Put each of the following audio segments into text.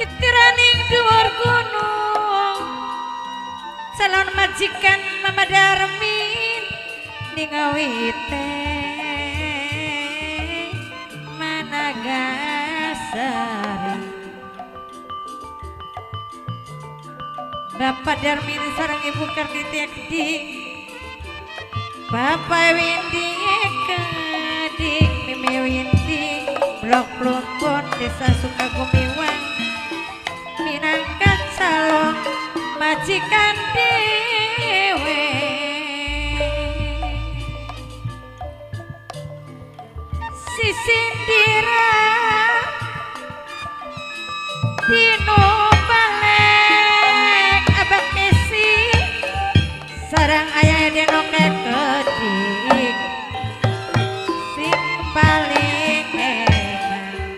Titiraning dhuwur gunung calon majikan Mama Darmin ningawite Managasari Bapak Darmin sareng Ibu Karniti Kedik Bapak Windy Kedik Mimi Windy Blok Plumpon Desa Sukagumiwang minangkat calon majikan dewe si Sindira Dino Balek Abang Kesi sarang ayah Deno Kedik sing paling enak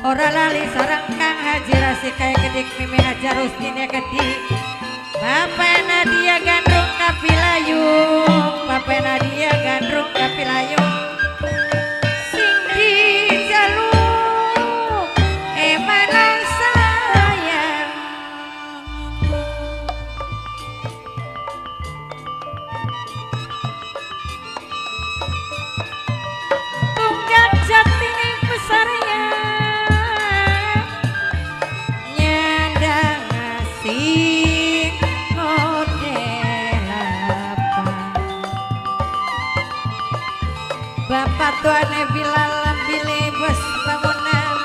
ora lali sarang Kang Haji Rasikai Kedik Mimi Hajar Rustinnya Kedik Bapak Nadia Gandrung Kapilayung Bapak Nadia Gandrung Kapilayung sing di jaluk emanan sayang tunggak jati ning pesarian Bapak tuane Bilal Billy bos bangunan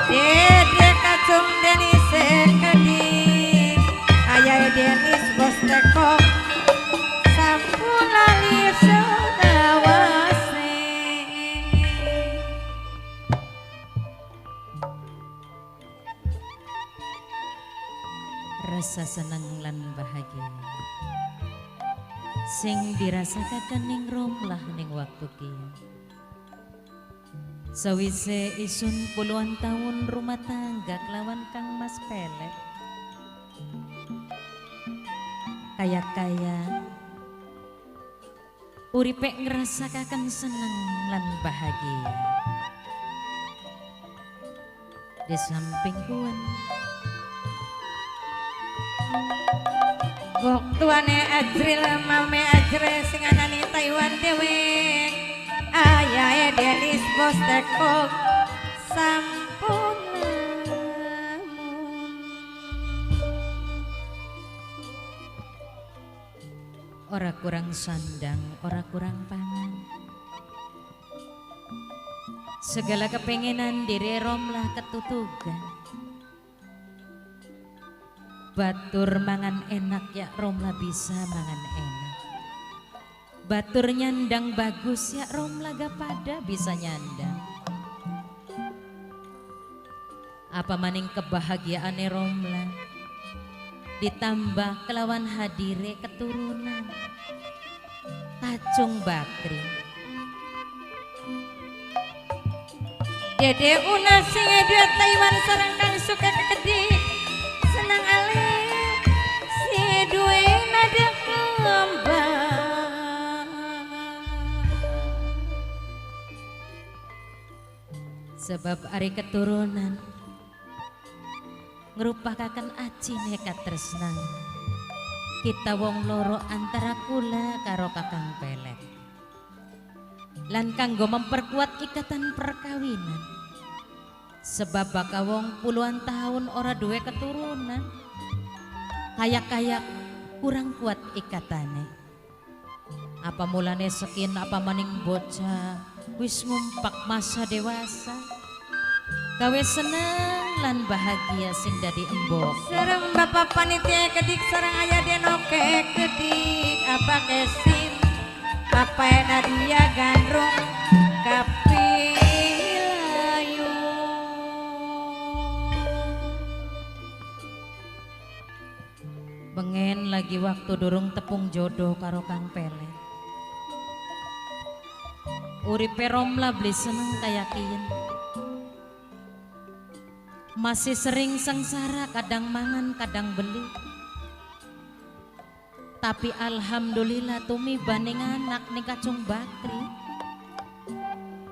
Dede Kacung Denis Kedik Ayah Denis bos teko sampun lali sudawase rasa senang lan bahagia sing dirasakan ning romlah ning waktu kieu sawise isun puluhan tahun rumah tangga kelawan Kang Mas Pelek kaya uripe ngrasakaken seneng lan bahagia di samping kuan Bok tuane Ajril mame Ajre sing anani Taiwan dewe Ayah Denis bos teko sampun lamun ora kurang sandang ora kurang pangan segala kepengenan diri romlah ketutugan batur mangan enak ya romlah bisa mangan enak batur nyandang bagus ya romlah gak pada bisa nyandang apa maning kebahagiaane romlah ditambah kelawan hadire keturunan Tacung Bakri Dede Una sing dua Taiwan sareng Kang Suka Kedik senang ale si duwe nada kembang sebab ari keturunan ngerupakaken aci nekat tresnang kita wong loro antara kula karo Kakang Pelek lan kanggo memperkuat ikatan perkawinan sebab baka wong puluhan tahun ora duwe keturunan kayak kurang kuat ikatane apa mulane sekin apa maning bocah wis ngumpak masa dewasa gawe seneng lan bahagia sing dadi embok sareng Bapak Panitia Kedik sareng Ayah Denoke Kedik apa kesin Bapak Nadia Gandrung bengen lagi waktu durung tepung jodoh karo Kang Pelek uripe romlah beli seneng kayakin masih sering sengsara kadang mangan kadang beli tapi alhamdulillah tumi banding anak ning Kacung Bakri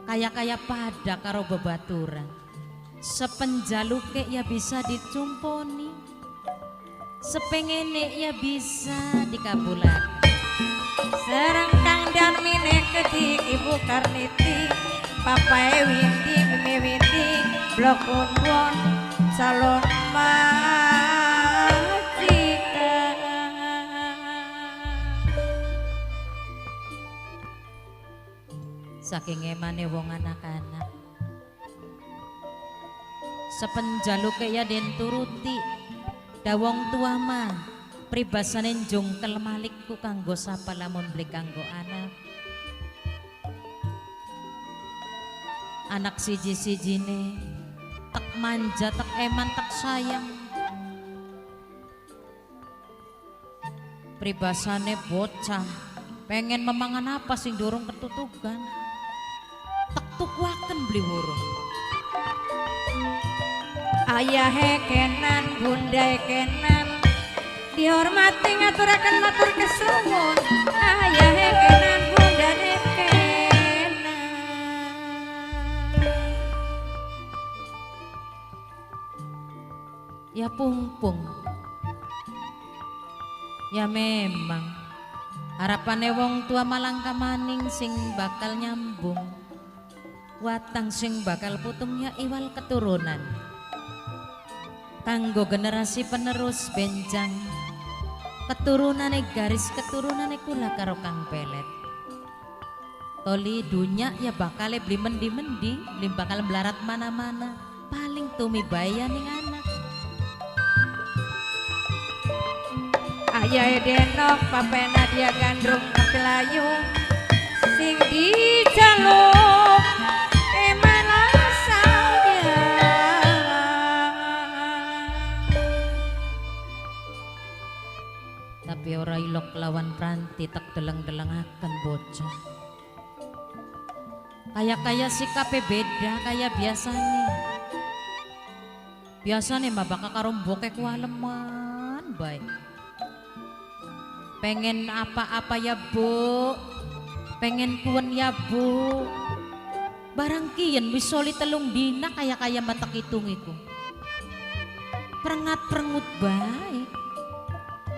kaya pada karo bebaturan sepenjaluke ya bisa dicumponi, sepengene ya bisa dikabulaken. Serang kang dan mine kedik ibu Karniti, papae winti mimi winti blok unwon salon saking emane wong anak-anak sepenjaluke ya den turuti dawong tua mah pribasane jungkel malikku kanggo sapa lamun beli kanggo anak siji-sijine tek manja tek eman tek sayang pribasane bocah pengen memangan apa sing dorong ketutugan tek tukwaken beli wurung ayah kenan bunda kenan dihormati ngaturaken matur kesuwun ayah kenan bunda kenan ya pungpung ya memang harapane wong tua malangka maning sing bakal nyambung watang sing bakal putung ya iwal keturunan kanggo generasi penerus benjang keturunane garis keturunane kula karo Kang Pelet toli dunya ya bakal beli mendi-mendi beli bakal melarat mana-mana paling tumibaya ning anak ayah denok papena dia gandrung kelayu sing dijaluk emana saya tapi ora ilok lawan pranti tek deleng-delengaken bocah kayak sikapnya beda kayak biasanya mah bakal karo mbokek waleman baik pengen apa-apa ya bu pengen kuen ya bu barang kian wis soli telung dina kayak matak hitung iku perengat-perengut baik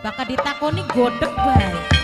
bakal ditakoni godek baik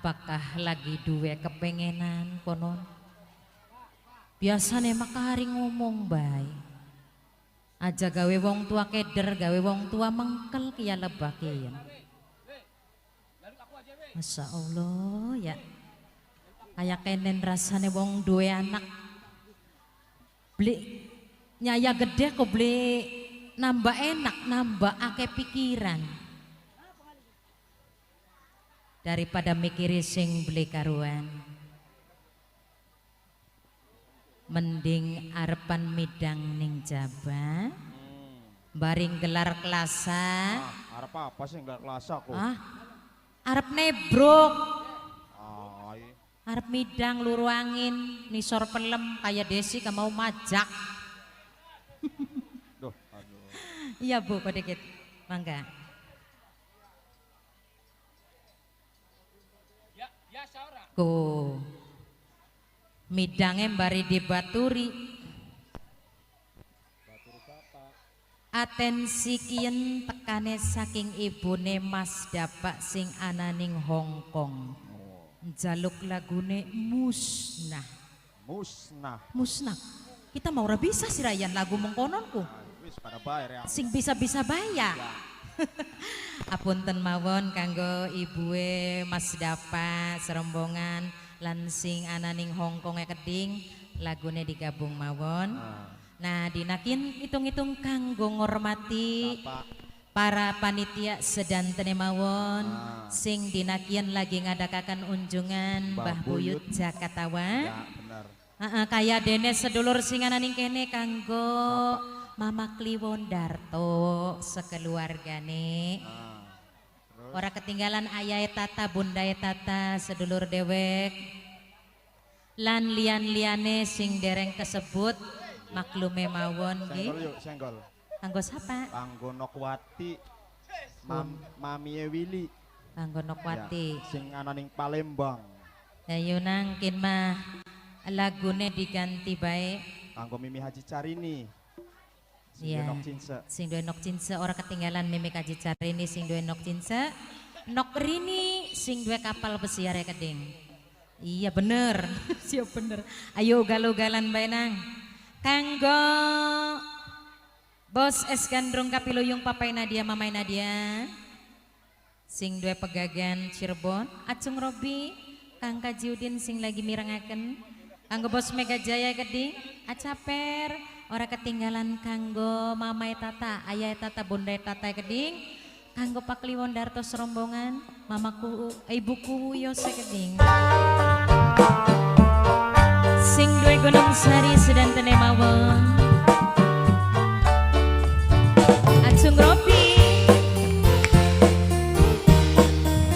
apakah lagi duwe kepengenan konon biasane makari ngomong baik aja gawe wong tua keder gawe wong tua mengkel kia lebah kian Masya Allah ya kayak kenen rasane wong duwe anak beli nyaya gede kok beli nambah enak nambah akeh pikiran daripada mikiri sing beli karuan mending arepan midang ning jaba baring gelar kelasa arep apa sih gelar kelasa kok arep nebrok iya. arep midang luru angin nisor pelem kayak Desi mau majak Duh, aduh. iya bu kok dikit mangga midangnya bari dibaturi atensi kien tekane saking ibune Mas Dapak sing ananing Hongkong jaluk lagune musnah musnah. Musnah. Kita mau ora bisa sirayan lagu mengkononku. Wis pada bayar ya. Sing bisa-bisa bayar. Apunten mawon kanggo ibue Mas Dapa serombongan lan sing ananing Hongkong keding lagune digabung mawon. Nah dinakin hitung-hitung kanggo ngormati Bapak. para panitia sedantene mawon sing dinakian lagi ngadakakan unjungan Mbah Buyut Jakatawa. Ya bener. Kaya dene sedulur sing ananing kene kanggo Mama Kliwon Darto sekeluargane. Ora ketinggalan ayahe tata bundae tata sedulur dewek. Lan lian-liane sing dereng kesebut maklume mawon nggih. Senggol yuk, senggol. Kanggo sapa? Kanggo Nokwati. Mami Willy. Kanggo Nokwati. Ya, sing ananing Palembang. Ayo nang kin mah lagune diganti bae. Kanggo Mimi Haji Carini. Iya. Sing duwe nok cinse ora ketinggalan Mimi Haji Carini sing duwe nok cinse. Nok Rini sing duwe kapal pesiar keding. Iya bener. Siap bener. Ayo ugal-ugalan bae nang. Kanggo Bos Es Gandrung Kapiluyung Papai Nadia Mamai Nadia. Sing duwe pegagan Cirebon, Acung Robi, Kang Kajiudin sing lagi mirengaken. Kanggo Bos Mega Jaya Keding, Acaper, ora ketinggalan kanggo Mamai Tata, Ayah Tata, Bunda Tata Keding. Kanggo Pak Kliwon Darto serombongan, Mamaku, Ibuku Yose Keding. Sing duwe Gunung Sari sedantene mawon. Acung Robi.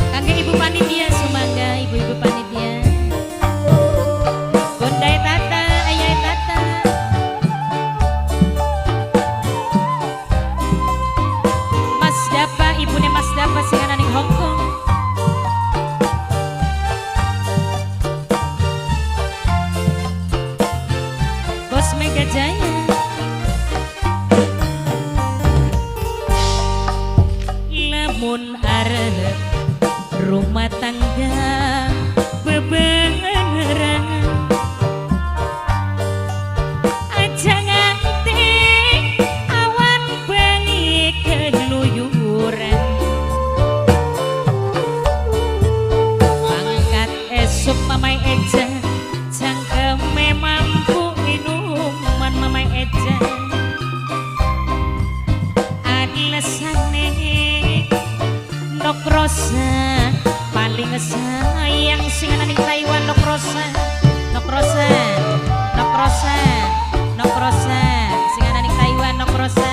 Kangge Ibu Panitia Sumangga, Ibu-ibu panitia. Bundai Tata, Ayai Tata. Mas Dapa, ibune Mas Dapa sing ana ning Hongkong. Bos Mega Jaya. Lamun arep rumah tangga bebeneran aja nganti awan bengi keluyuran mangkat esuk Mamai Eja cangkeme mampu minuman Mamai Eja adlesane Nok Rosa paling sayang sing ana ning Taiwan Nok Rosa. Nok Rosa. Nok Rosa. Nok Rosa sing ana ning Taiwan Nok Rosa.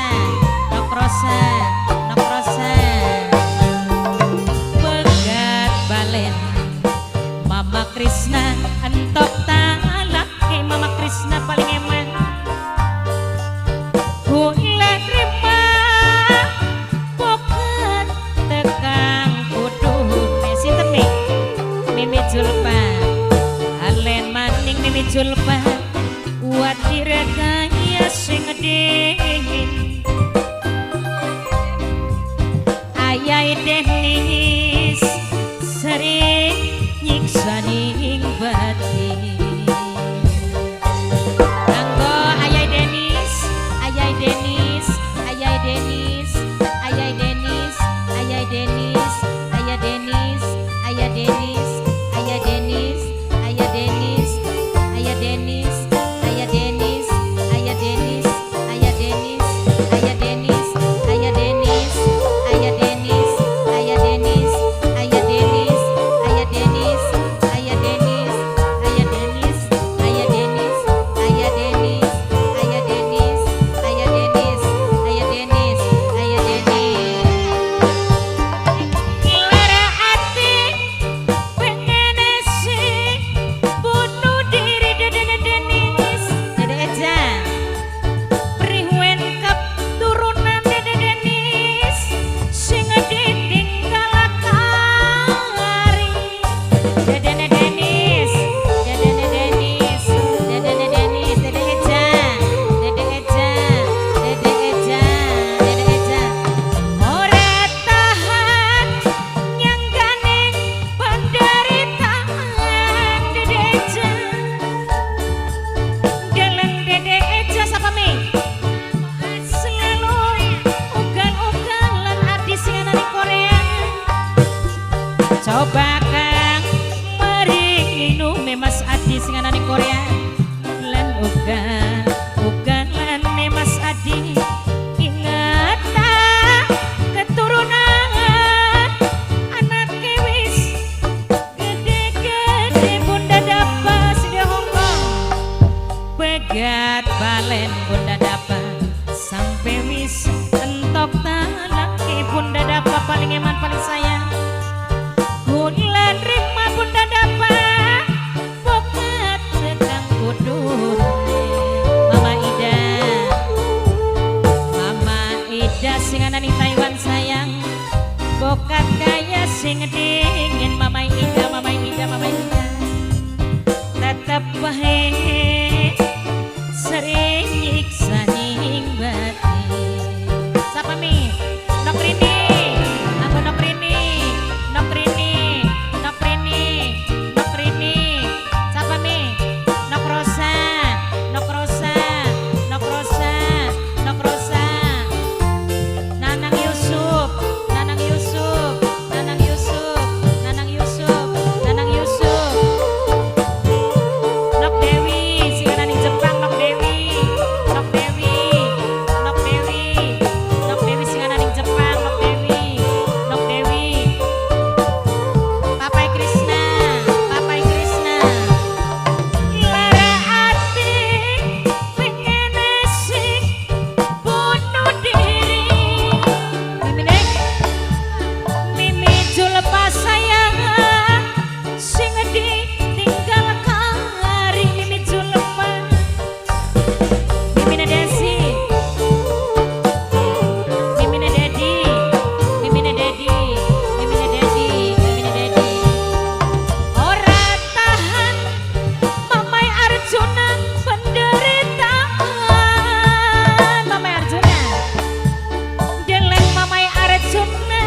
Nok Rosa. Nok Rosa. Pegat balen Mama Krisna entok talak Mama Krisna paling eman. Kula terima poket tekang kudu sinten nih Mimi Julpa alen maning Mimi Julpa wadir kaya sing ngedingin Ayai Denis sering nyiksa ning batin kanggo Ayai Denis Ayai Denis Ayai Denis Ayai Denis Ayai Denis Ayah Denis Ayah Denis Ayah Denis Ayah Denis Ayah Denis Ayah Denis Ayah Denis Ayah Denis Ayah Denis Ayah Denis Ayah Denis Ayah Denis bogat balen bunda dapat sampai wis entok talaki bunda dapat paling eman paling sayang bulan rima bunda dapat bogat tegang kudur Mama Ida sing ana ning Taiwan sayang bokat kaya sing dingin Mama Ida tetep wae sering nyiksa ning batin sapa mi nok rini aku nok rini nok rini nok rini nok rini sapa mi nok rosa nok rosa nok rosa nok rosa Nanang Yusuf Nanang Yusuf Nanang Yusuf Nanang Yusuf Nanang Yusuf Nok Dewi sing ana ning Jepang Nok Dewi Nok Dewi Nok Dewi Nok Dewi sing ana ning Jepang Nok Dewi Nok Dewi Papai Krishna Papai Krishna Lara ati pengen asik bunuh diri Mimi Mimi julepas sayang sing ditinggal kari Mimi julepas Mimi Desi Mimi Dedi Mimi Dedi Mimi Dedi Mimi Dedi ora tahan Mamai Arjuna penderitaan Mamai Arjuna Deleng Mamai Arjuna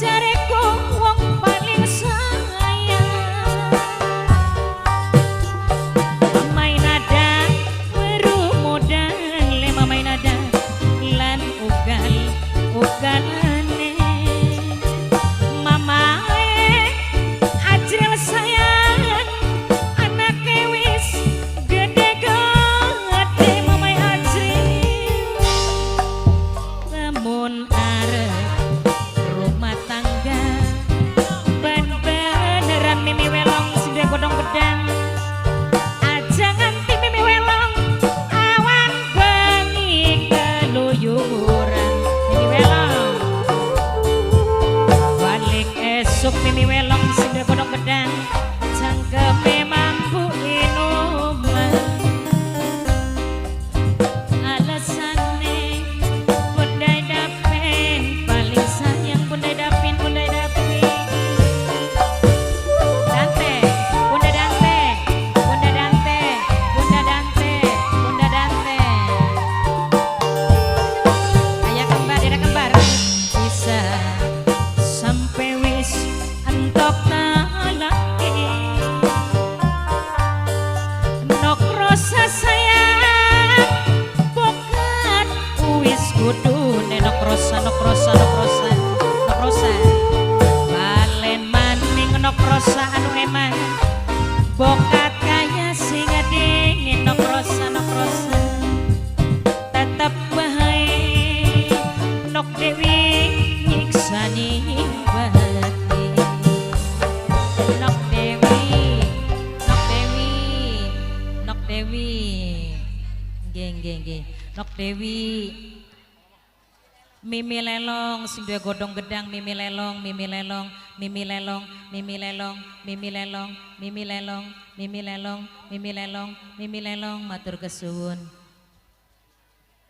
jareku wong paling sayang Mamai nada weru modal le Mamai nada lan ugalane Mamae Ajril sayang anake wis gede-gede Mamai Ajril lamun arep rumah tangga ben-beneran Mimi Welong sing duwe godhong gedang aja nganti Mimi Welong awan bengi keluyuran Mimi Welong balik esuk Mimi Welong sing duwe godhong gedang cangkeme mampu inuman alasane Bunda Dapin paling sayang Bunda Dapin Dante Bunda Dante Bunda Dante Bunda Dante Bunda Dante ayah kembar dada kembar bisa sampai wis entok talaki nok rosa sayang bokat wis kudune nok rosa nok rosa nok rosa nok rosa balen maning nok rosa anu eman bokat kaya sing dingin nok rosa tetep bae nok Dewi nyiksa ning batin Nok Dewi Nok Dewi Nok Dewi nggih Nok Dewi Mimi Lelong sing duwe godhong gedang Mimi Lelong Mimi Lelong Mimi Lelong Mimi Lelong Mimi Lelong Mimi Lelong Mimi Lelong Mimi Lelong Mimi Lelong matur kesuwun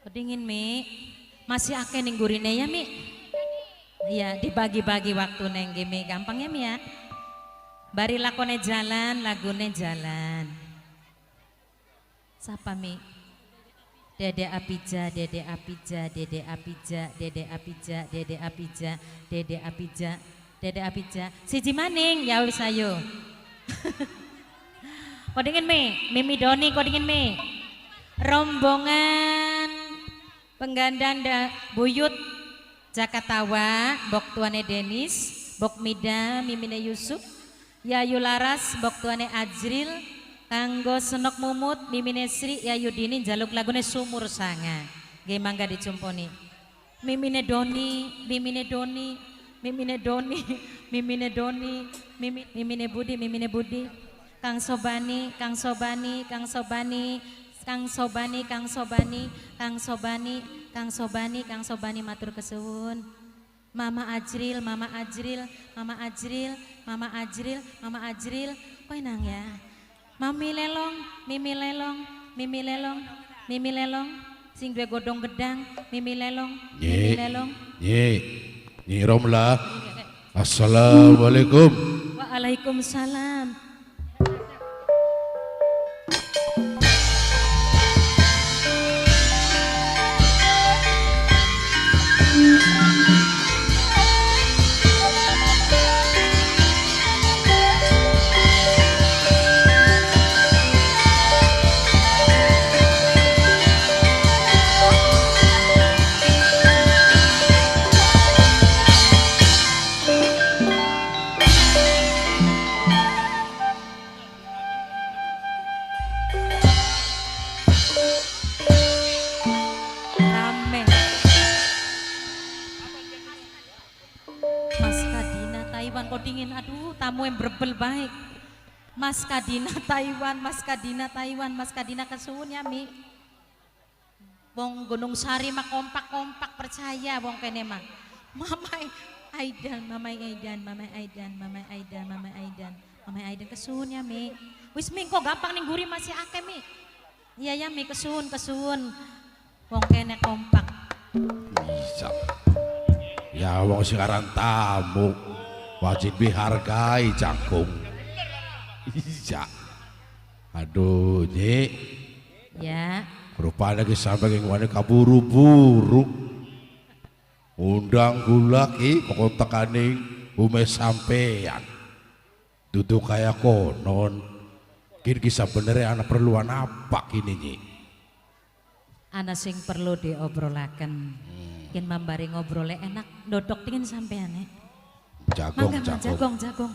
Kedingin Mi masih akeh ning gurine ya Mi iya dibagi-bagi waktu neng Mi gampang ya Mi ya bari lakone jalan lagune jalan sapa Mi Dede Apija, Dede Apija, Dede Apija, Dede Apija, Dede Apija, Dede Apija, Dede Apija. Siji maning ya wis ayo. Kodingin Mi, Mimi Doni kodingin Mi. Rombongan penggandaan buyut Jakatawa, bok tuane Denis, bok Mida, Mimine Yusuf, Yayu Laras, bok tuane Ajril, kanggo Senok Mumut, Mimine Sri, Yayu Dini, jaluk lagune Sumur Sanga. Nggih mangga dicumponi. Mimine Doni, Mimine Doni, Mimine Doni, Mimine Doni, Mimine Budi, Mimine Budi. Kang Sobani, Kang Sobani, Kang Sobani, Kang Sobani, Kang Sobani, Kang Sobani, Kang Sobani, Kang Sobani matur kesuwun. Mama Ajril, Mama Ajril, Mama Ajril, Mama Ajril, Mama Ajril, kowe nang ya. Mami Lelong, Mimi Lelong, Mimi Lelong, Mimi Lelong, sing duwe godhong gedang, Mimi Lelong, Mimi Lelong. Nyi Romlah. Assalamualaikum. Waalaikumsalam. Rame. Mas Kadina Taiwan kok dingin, aduh tamu yang berbel baik. Mas Kadina Taiwan, Mas Kadina Taiwan, Mas Kadina kesuwun ya Mi. Wong Gunung Sari mah kompak-kompak percaya wong kene mah. Mama Aidan, Mama Aidan, Mama Aidan, Mama Aidan, Mama Aidan, Mama Aidan kesuwun ya Mi. Wis Mi kok gampang ning guri masih akeh Mi. Iya ya Mi kesuwun kesuwun. Wong kene kompak. Bisa. Ya wong sekarang tamu wajib dihargai cangkung. Iya. Aduh Nyi, Ya. rupanya kisah bagian mana kaburu-buru. Undang gula ki kok tekaning bume sampean. Duduk kayak konon. Kini kisah benernya anak perluan apa kini Nyi? Ana sing perlu diobrolaken. Yen mambari ngobrole enak dodok dingin sampean. Jagong, Mangga jagong. jagong.